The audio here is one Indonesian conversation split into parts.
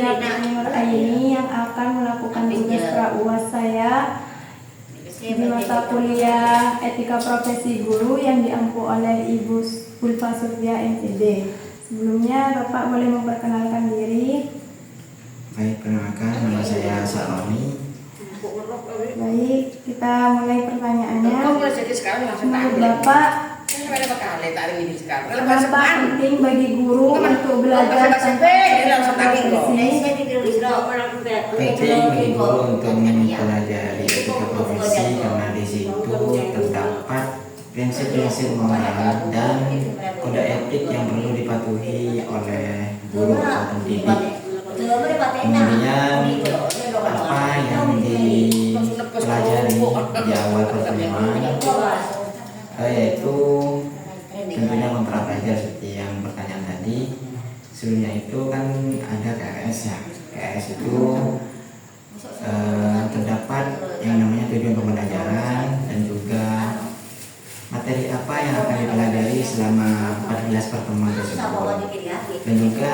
saya Raffi Aini yang akan melakukan tugas pra-UAS saya di mata kuliah Etika Profesi Guru yang diampu oleh Ibu Ulfa Sofia MPD. Sebelumnya Bapak boleh memperkenalkan diri. Baik, perkenalkan, nama saya Saroni. Baik, kita mulai pertanyaannya. Menurut Bapak, kenapa penting bagi guru untuk belajar tentang profesi? Penting bagi guru untuk mempelajari etika profesi karena di situ terdapat prinsip-prinsip moral dan kode etik yang perlu dipatuhi oleh guru atau pendidik. Kemudian apa yang dipelajari di awal pertemuan yaitu tentunya kontra pelajar seperti yang pertanyaan tadi. Sebelumnya itu kan ada KS ya. KS itu terdapat yang namanya tujuan pembelajaran dan juga materi apa yang akan dipelajari selama 14 pertemuan tersebut, dan juga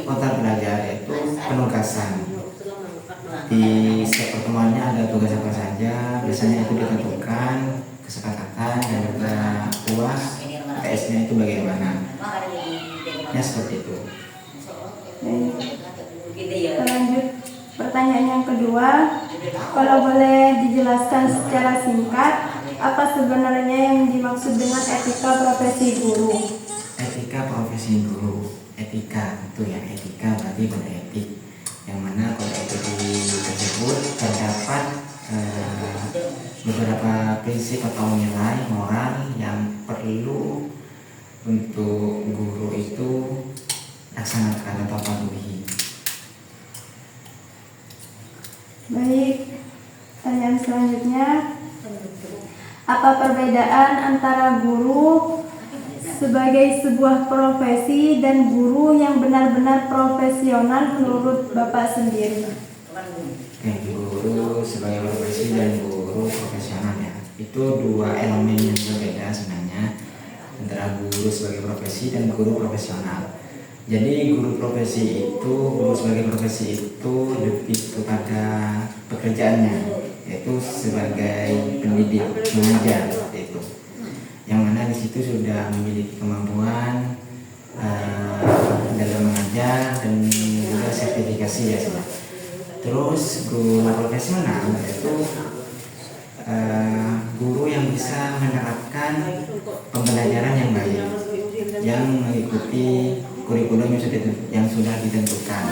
kontra pelajar yaitu penugasan. Di setiap pertemuannya ada tugas apa saja, biasanya itu ditentukan kesepakatan dan juga UAS TS-nya itu bagaimana. Ya seperti itu. Lanjut pertanyaan yang kedua, kalau boleh dijelaskan secara singkat apa sebenarnya yang dimaksud dengan etika profesi guru? Etika profesi guru, etika itu ya, etika berarti kode etik, yang mana kode etik tersebut terdapat beberapa prinsip atau nilai moral yang perlu untuk guru itu laksanakan atau patuhi. Baik, pertanyaan selanjutnya, apa perbedaan antara guru sebagai sebuah profesi dan guru yang benar-benar profesional menurut Bapak sendiri? Guru sebagai profesi dan guru profesional ya, itu dua elemen yang berbeda sebenarnya antara guru sebagai profesi dan guru profesional. Jadi guru sebagai profesi itu lebih kepada pekerjaannya, yaitu sebagai pendidik, mengajar seperti itu. Yang mana di situ sudah memiliki kemampuan dalam mengajar dan juga sertifikasi ya sudah. Terus guru profesional yaitu guru yang bisa menerapkan pembelajaran yang baik, yang mengikuti kurikulum yang sudah ditentukan.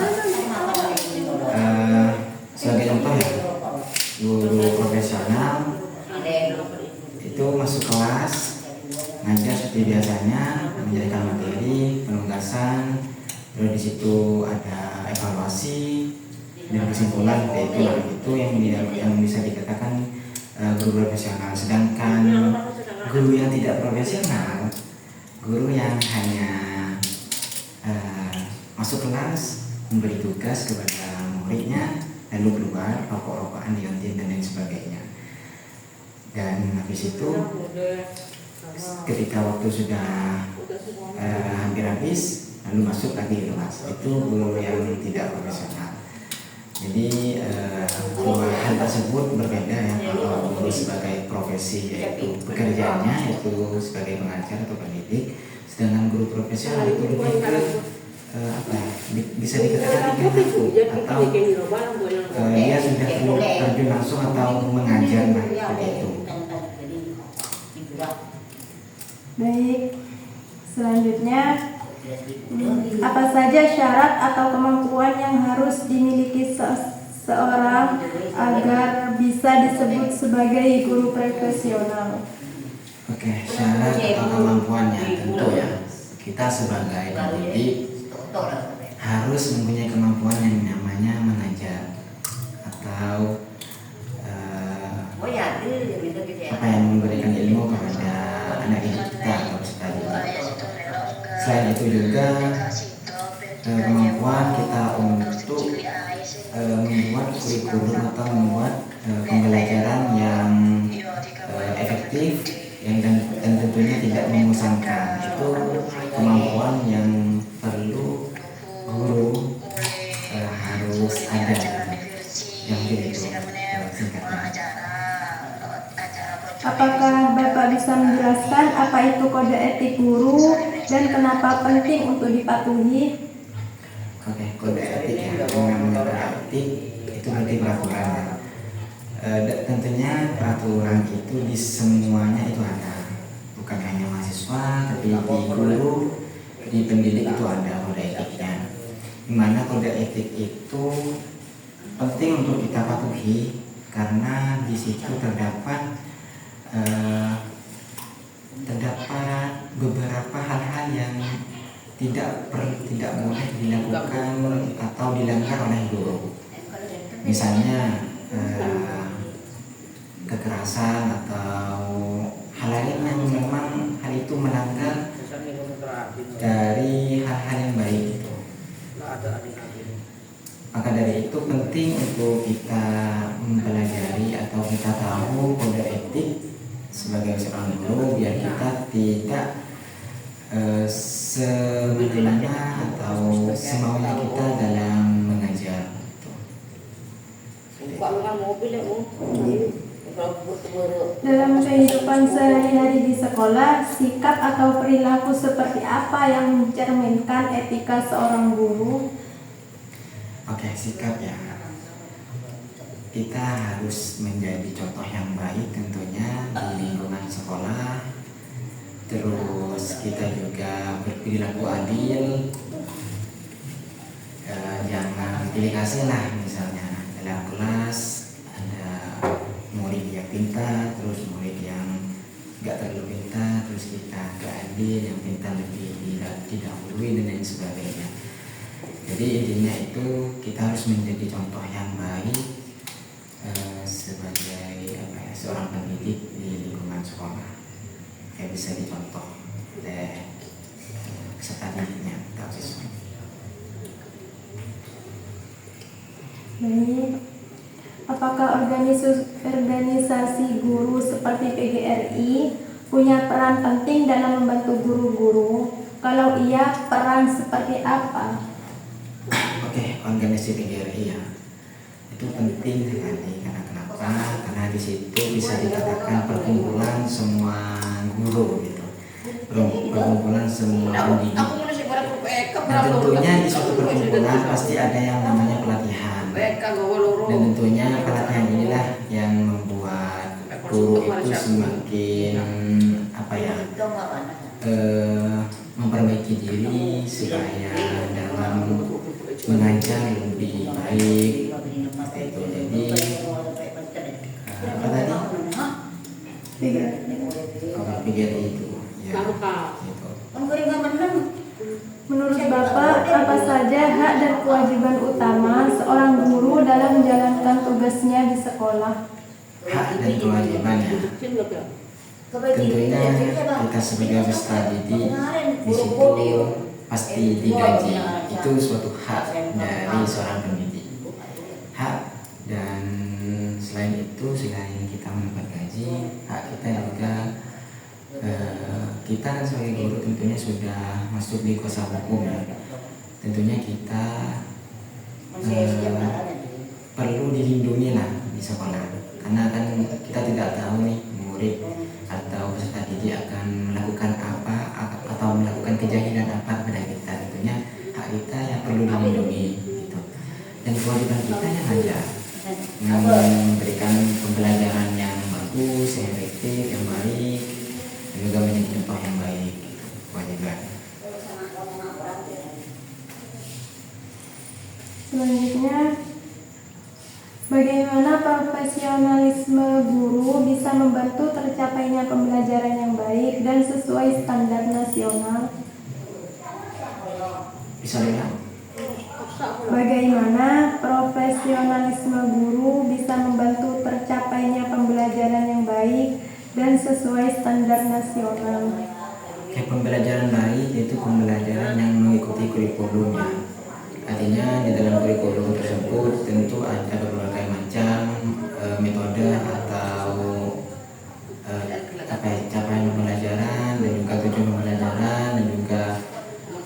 Sebagai contoh ya, guru profesional itu masuk kelas, ngajar seperti biasanya, menjalankan materi, penugasan, terus di situ ada evaluasi dan kesimpulan itu yang bisa dikatakan guru profesional. Sedangkan guru yang tidak profesional, guru yang hanya masuk kelas, memberi tugas kepada muridnya, lalu keluar rokok-rokokan di kantin dan lain sebagainya. Dan habis itu ketika waktu sudah hampir habis, lalu masuk lagi ke kelas. Itu guru yang tidak profesional. Jadi dua hal tersebut berbeda ya. Kalau guru sebagai profesi yaitu pekerjaannya yaitu sebagai pengajar atau pendidik, sedangkan guru profesional itu lebih ke bisa dikatakan ikut atau dia sudah terjun langsung atau mengajar seperti itu. Baik, selanjutnya apa saja syarat atau kemampuan yang harus dimiliki seorang agar bisa disebut sebagai guru profesional? Oke, syarat atau kemampuannya tentu ya, kita sebagai pendidik harus mempunyai kemampuan yang namanya mengajar atau memberikan ilmu kepada anak didik kita atau peserta didik. Selain itu juga kemampuan kita untuk membuat kurikulum atau membuat pembelajaran yang efektif dan tentunya tidak membosankan. Itu kemampuan yang perlu guru singkatnya. Apakah Bapak bisa menjelaskan apa itu kode etik guru dan kenapa penting untuk dipatuhi? Oke, kode etik ya, namanya kode etik itu berarti peraturan ya. Tentunya peraturan itu di semuanya itu ada, bukan hanya mahasiswa, tapi di guru, di pendidik itu ada kode etiknya. Dimana kode etik itu penting untuk kita patuhi karena di situ terdapat beberapa hal-hal yang tidak boleh dilakukan atau dilanggar oleh guru. Misalnya kekerasan atau hal lain yang memang hal itu melanggar dari hal-hal yang baik itu. Maka dari itu penting untuk kita mempelajari atau kita tahu kode etik sebagai seorang guru biar kita tidak semena-mena atau semaunya kita dalam mengajar. Dalam kehidupan sehari-hari di sekolah, sikap atau perilaku seperti apa yang mencerminkan etika seorang guru? Oke, sikap ya. Kita harus menjadi contoh yang baik tentunya di lingkungan sekolah. Terus kita juga berperilaku adil. Jangan pilih kasih lah, misalnya dalam kelas ada murid yang pintar, terus murid yang nggak terlalu pintar, terus kita gak adil, yang pintar lebih didahului dan lain sebagainya. Jadi intinya itu kita harus menjadi contoh yang baik sebagai seorang pendidik di lingkungan sekolah yang bisa dicontoh oleh peserta didiknya atau siswa. Baik. Apakah organisasi guru seperti PGRI punya peran penting dalam membantu guru-guru? Kalau iya, peran seperti apa? Oke, organisasi PGRI ya itu penting sekali karena kenapa? Karena di situ bisa dikatakan perkumpulan semua guru gitu, perkumpulan semua pendidik. Dan tentunya di suatu perkumpulan pasti ada yang namanya pelatihan. Dan tentunya pelatihan inilah yang membuat guru itu semakin memperbaiki diri supaya dalam mengajar lebih baik. Itu jadi apa tadi? PGRI itu ya gitu. Menurut Bapak, apa saja hak dan kewajiban utama seorang guru dalam menjalankan tugasnya di sekolah? Hak dan kewajiban ya. Tentunya kita sebagai peserta didik di situ pasti digaji. Itu suatu hak dari seorang pendidik. Hak, dan selain itu selain kita mendapat gaji, hak kita juga kita kan sebagai guru tentunya sudah masuk di kuasa hukum ya. Tentunya kita perlu dilindungi lah di sekolah, karena kan kita tidak tahu nih murid atau peserta didik akan melakukan apa atau melakukan kejahilan apa pada kita. Tentunya hak kita yang perlu dilindungi gitu. Dan kewajiban kita yang ajar, memberikan pembelajaran yang bagus, yang efektif, yang baik, dan juga menjadi contoh yang baik gitu, kewajiban. Selanjutnya, bagaimana profesionalisme guru bisa membantu tercapainya pembelajaran yang baik dan sesuai standar nasional? Bisa diulang? Bagaimana profesionalisme guru bisa membantu tercapainya pembelajaran yang baik dan sesuai standar nasional? Pembelajaran baik yaitu pembelajaran yang mengikuti kurikulumnya. Artinya di dalam kurikulum tersebut tentu ada berbagai macam metode atau capaian pembelajaran dan juga tujuan pembelajaran dan juga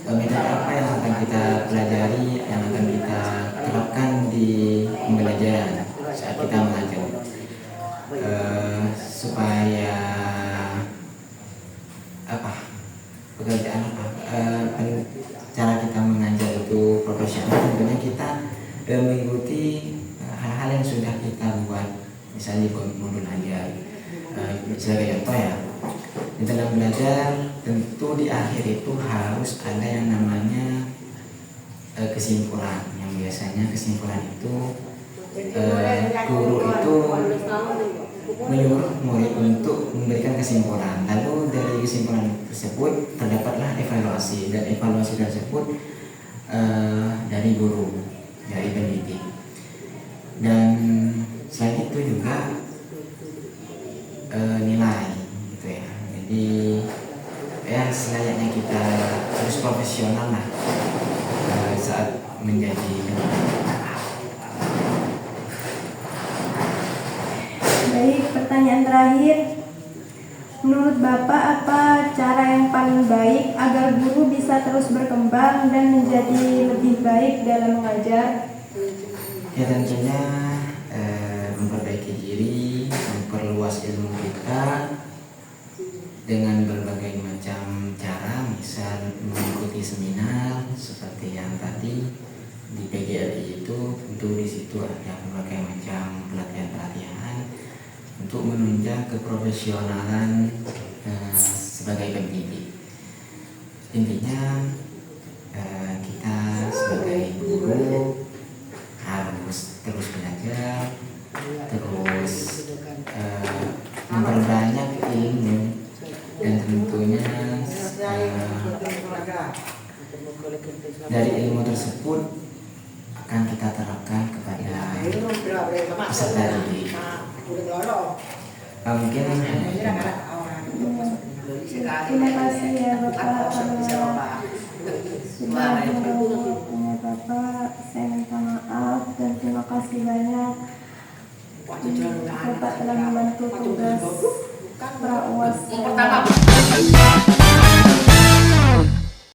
metode apa yang akan kita pelajari, yang akan kita terapkan di pembelajaran saat kita supaya apa pekerjaan apa cara kita mengajar itu profesional, tentunya kita mengikuti hal-hal yang sudah kita buat, misalnya modul ajar. Sebagai contoh ya, di dalam belajar tentu di akhir itu harus ada yang namanya kesimpulan, yang biasanya kesimpulan itu guru itu menyuruh murid untuk memberikan kesimpulan. Lalu dari kesimpulan tersebut terdapatlah evaluasi, dan evaluasi tersebut dari guru, dari pendidik. Dan selain itu juga nilai gitu ya. Jadi ya selayaknya kita harus profesional lah saat menjadi pendidik. Baik, pertanyaan terakhir. Menurut Bapak, apa cara yang paling baik agar guru bisa terus berkembang dan menjadi lebih baik dalam mengajar? Ya tentunya memperbaiki diri, memperluas ilmu kita dengan berbagai macam cara, misal mengikuti seminar seperti yang tadi di PGRI itu. Tentu di situ ada berbagai macam pelatihan-pelatihan untuk menunjang keprofesionalan sebagai pendidik. Intinya kita sebagai guru harus terus belajar, terus memperbanyak ilmu, dan tentunya dari ilmu tersebut akan kita terapkan kepada peserta didik. Mungkin Terima kasih ya Bapak, sudah menjawab waktunya Bapak. Saya minta maaf dan terima kasih banyak. Bapak telah membantu tugas pra-UAS.